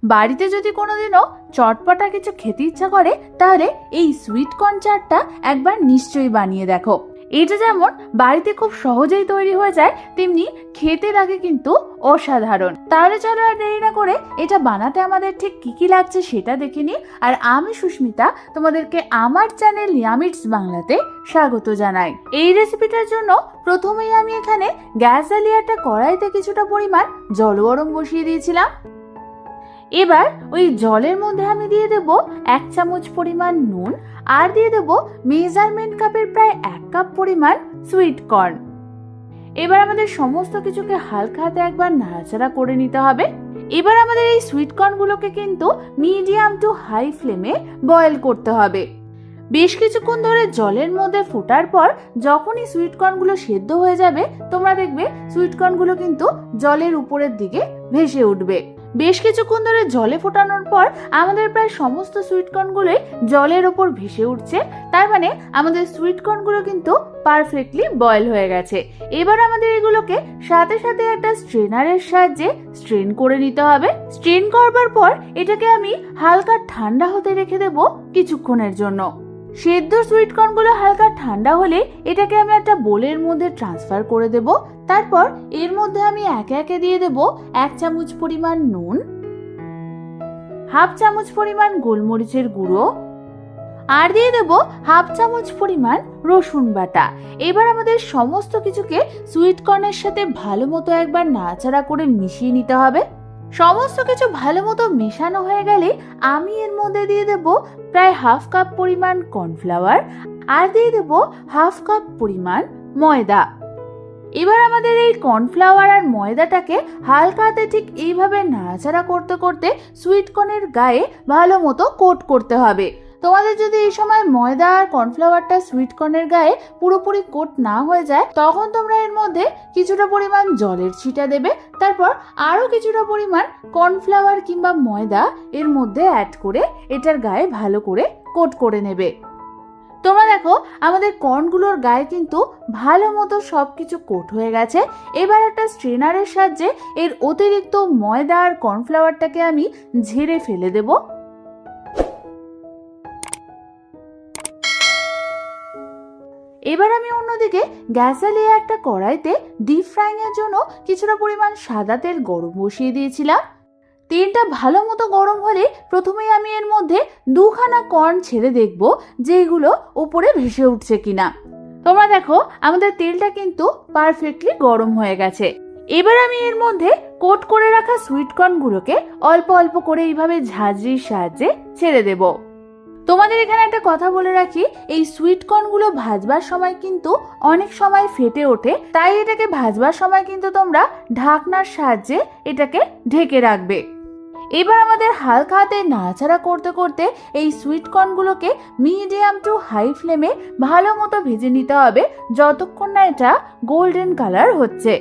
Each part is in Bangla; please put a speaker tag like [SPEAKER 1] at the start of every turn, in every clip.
[SPEAKER 1] বাড়িতে যদি কোনোদিনও চটপটা কিছু খেতে ইচ্ছা করে তাহলে এই সুইট কর্ন চাটটা একবার নিশ্চয়ই বানিয়ে দেখো। এটা যেমন বাড়িতে খুব সহজেই তৈরি হয়ে যায়, তেমনি খেতে লাগে কিন্তু অসাধারণ। তাহলে চলো আর দেরি না করে এটা বানাতে আমাদের ঠিক কি কি লাগছে সেটা দেখে নিই। আর আমি সুস্মিতা তোমাদেরকে আমার চ্যানেল ইয়ামিটস বাংলাতে স্বাগত জানাই। এই রেসিপিটার জন্য প্রথমেই আমি এখানে গ্যাস জ্বালিয়ে একটা কড়াইতে কিছুটা পরিমাণ জল গরম বসিয়ে দিয়েছিলাম। এবার ওই জলের মধ্যে আমি দিয়ে দেব 1 চামচ পরিমাণ নুন আর দিয়ে দেব মেজারমেন্ট কাপের প্রায় 1 কাপ পরিমাণ সুইট কর্ন। এবার আমাদের সমস্ত কিছুকে হালকা হাতে একবার নাড়াচাড়া করে নিতে হবে। এবার আমাদের এই সুইট কর্নগুলোকে কিন্তু মিডিয়াম টু হাই ফ্লেমে বয়েল করতে হবে। বেশ কিছুক্ষণ ধরে জলের মধ্যে ফোটার পর যখনই সুইট কর্নগুলো সেদ্ধ হয়ে যাবে তোমরা দেখবে সুইট কর্নগুলো কিন্তু জলের উপরের দিকে ভেসে উঠবে। বেশ কিছুক্ষণ ধরে জলে ফোটানোর পর আমাদের প্রায় সমস্ত সুইট কর্নগুলোই জলের ওপর ভেসে উঠছে, তার মানে আমাদের সুইট কর্নগুলো কিন্তু পারফেক্টলি বয়েল হয়ে গেছে। এবার আমাদের এগুলোকে সাথে সাথে একটা স্ট্রেনারের সাহায্যে স্ট্রেন করে নিতে হবে। স্ট্রেন করবার পর এটাকে আমি হালকা ঠান্ডা হতে রেখে দেব কিছুক্ষণের জন্য। সেদ্ধ সুইট কর্নগুলো হালকা ঠান্ডা হলে এটাকে আমি একটা বোলের মধ্যে ট্রান্সফার করে দেব। তারপর এর মধ্যে আমি একে একে দিয়ে দেব 1 চামচ পরিমাণ নুন, হাফ চামচ পরিমাণ গোলমরিচের গুঁড়ো আর দিয়ে দেব হাফ চামচ পরিমাণ রসুন বাটা। এবার আমাদের সমস্ত কিছুকে সুইট কর্নের সাথে ভালো মতো একবার নাড়াচাড়া করে মিশিয়ে নিতে হবে। সমস্ত কিছু ভালো মতো মেশানো হয়ে গেলে আমি এর মধ্যে দিয়ে দেব প্রায় হাফ কাপ পরিমাণ কর্নফ্লাওয়ার আর দিয়ে দেব হাফ কাপ পরিমাণ ময়দা। এবার আমাদের এই কর্নফ্লাওয়ার আর ময়দাটাকে হালকা হাতে ঠিক এইভাবে নাড়াচাড়া করতে করতে সুইট কর্নের গায়ে ভালো মতো কোট করতে হবে। তোমাদের যদি এই সময় ময়দা আর কর্নফ্লাওয়ারটা সুইট কর্নের গায়ে পুরোপুরি কোট না হয়ে যায় তখন তোমরা এর মধ্যে কিছুটা পরিমাণ জলের ছিটা দেবে। তারপর আরো কিছুটা পরিমাণ কর্নফ্লাওয়ার কিংবা ময়দা এর মধ্যে অ্যাড করে এটার গায়ে ভালো করে কোট করে নেবে। তোমরা দেখো আমাদের কর্নগুলোর গায়ে কিন্তু ভালো মতো সবকিছু কোট হয়ে গেছে। এবার একটা স্ট্রেনারের সাহায্যে এর অতিরিক্ত ময়দা আর কর্নফ্লাওয়ারটাকে আমি ঝেড়ে ফেলে দেব। এবার আমি অন্যদিকে গ্যাস জ্বালিয়ে একটা কড়াইতে ডিপ ফ্রাইং এর জন্য কিছুটা পরিমাণ সাদা তেল গরম বসিয়ে দিয়েছিলাম। তেলটা ভালো মতো গরম হলে প্রথমেই আমি এর মধ্যে 2 খানা কর্ন ছেড়ে দেখব যে এগুলো উপরে ভেসে উঠছে কিনা। তোমরা দেখো আমাদের তেলটা কিন্তু পারফেক্টলি গরম হয়ে গেছে। এবার আমি এর মধ্যে কোট করে রাখা সুইট কর্নগুলোকে অল্প অল্প করে এইভাবে ঝাঁঝরির সাহায্যে ছেড়ে দেব। তোমাদের এখানে একটা কথা বলে রাখি, এই সুইট কর্নগুলো ভাজবার সময় কিন্তু অনেক সময় ফেটে ওঠে, তাই এটাকে ভাজবার সময় কিন্তু তোমরা ঢাকনার সাহায্যে এটাকে ঢেকে রাখবে। এবার আমাদের হালকা হাতে নাড়াচাড়া করতে করতে এই সুইট কর্নগুলোকে মিডিয়াম টু হাই ফ্লেমে ভালো মতো ভেজে নিতে হবে যতক্ষণ না এটা গোল্ডেন কালার হচ্ছে।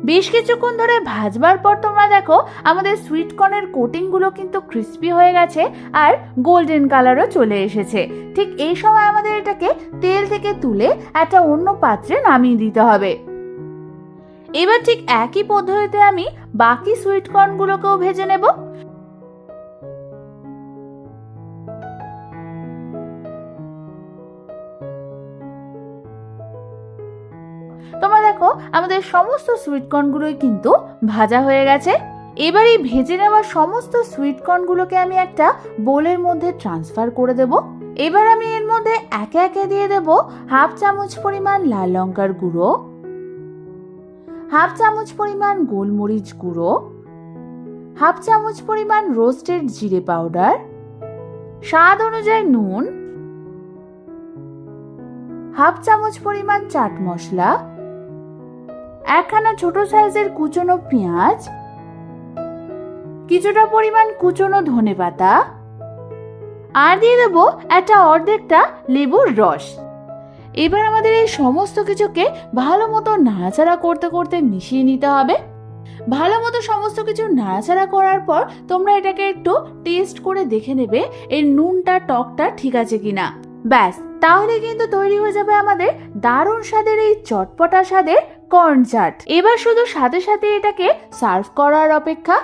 [SPEAKER 1] বেশ কিছুক্ষণ ধরে ভাজবার পর তোমরা দেখো আমাদের সুইট কর্নের কোটিং গুলো কিন্তু ক্রিস্পি হয়ে গেছে আর গোল্ডেন কালারও চলে এসেছে। ঠিক এই সময় আমাদের এটাকে তেল থেকে তুলে একটা অন্য পাত্রে নামিয়ে দিতে হবে। এবার ঠিক একই পদ্ধতিতে আমি বাকি সুইট কর্নগুলোকেও ভেজে নেব। তোমরা দেখো আমাদের সমস্ত সুইট কর্নগুলোই কিন্তু ভাজা হয়ে গেছে। এবার এই ভেজে নেওয়া সমস্ত সুইট কর্নগুলোকে আমি একটা বোলের মধ্যে ট্রান্সফার করে দেব। এবার আমি এর মধ্যে একে একে দিয়ে দেব হাফ চামচ পরিমাণ লাল লঙ্কার গুঁড়ো, হাফ চামচ পরিমাণ গোলমরিচ গুঁড়ো, হাফ চামচ পরিমাণ রোস্টেড জিরে পাউডার, স্বাদ অনুযায়ী নুন, হাফ চামচ পরিমাণ চাট মশলা, একখানা ছোট সাইজের কুচনো পেঁয়াজ, কিছুটা পরিমাণ কুচনো ধনেপাতা আর দিয়ে দেবো একটা অর্ধেকটা লেবুর রস। এবার আমাদের এই সমস্ত কিছুকে ভালো মতো নাড়াচাড়া করতে করতে মিশিয়ে নিতে হবে। ভালো মতো সমস্ত কিছু নাড়াচাড়া করার পর তোমরা এটাকে একটু টেস্ট করে দেখে নেবে এর নুনটা টকটা ঠিক আছে কিনা। ব্যাস, তাহলে কিন্তু তৈরি হয়ে যাবে আমাদের দারুণ স্বাদের এই চটপটা স্বাদের কর্ন চাট। এবার শুধু সাথে সাথে এটাকে সার্ভ করার অপেক্ষা।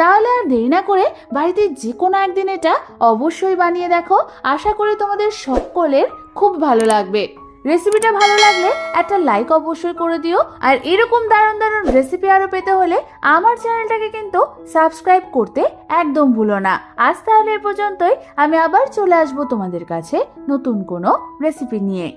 [SPEAKER 1] তাহলে আর দেরি না করে বাড়িতে যে কোনো একদিন এটা অবশ্যই বানিয়ে দেখো। আশা করি তোমাদের সকলের খুব ভালো লাগবে। রেসিপিটা ভালো লাগলে একটা লাইক অবশ্যই করে দিও। আর এরকম দারুণ দারুণ রেসিপি আরো পেতে হলে আমার চ্যানেলটাকে কিন্তু সাবস্ক্রাইব করতে একদম ভুলো না। আজ তাহলে এ পর্যন্তই, আমি আবার চলে আসবো তোমাদের কাছে নতুন কোনো রেসিপি নিয়ে।